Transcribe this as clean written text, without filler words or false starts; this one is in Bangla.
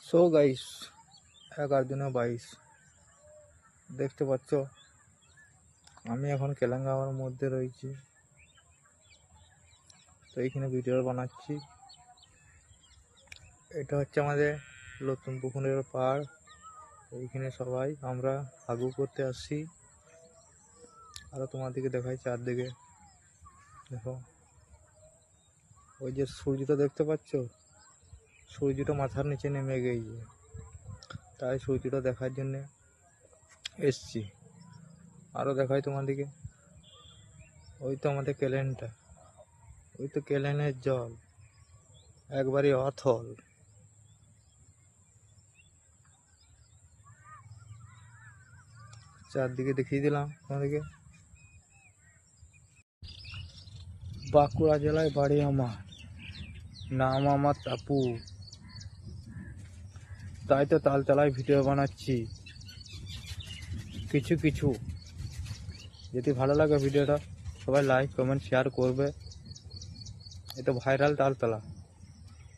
সো গাইস 11 দিনে 22 দেখতে পাচ্ছ আমি এখন কেলাঙ্গাওয়ার মধ্যে রয়েছি। তো এইখানে ভিডিও বানাচ্ছি। এটা হচ্ছে আমাদের নতুন পুকুরের পাড়। এইখানে সবাই আমরা হাগু করতে আসছি। আর তোমাদেরকে দেখাই চারদিকে দেখো, ওই যে সূর্যটা দেখতে পাচ্ছ, সূর্যটা মাথার নিচে নেমে গিয়েছে, তাই সূর্যটা দেখার জন্য এসছি। আরও দেখাই তোমাদেরকে, ওই তো আমাদের কেলেনটা, ওই তো কেলেনের জল একবারই অথল। চারদিকে দেখিয়ে দিলাম তোমাদেরকে। বাঁকুড়া জেলায় বাড়ি আমার, নাম আমার টাপু, তাই তো তালতলায় ভিডিও বানাচ্ছি কিছু কিছু। যদি ভালো লাগে ভিডিওটা সবাই লাইক কমেন্ট শেয়ার করবে। এটা ভাইরাল তালতলা।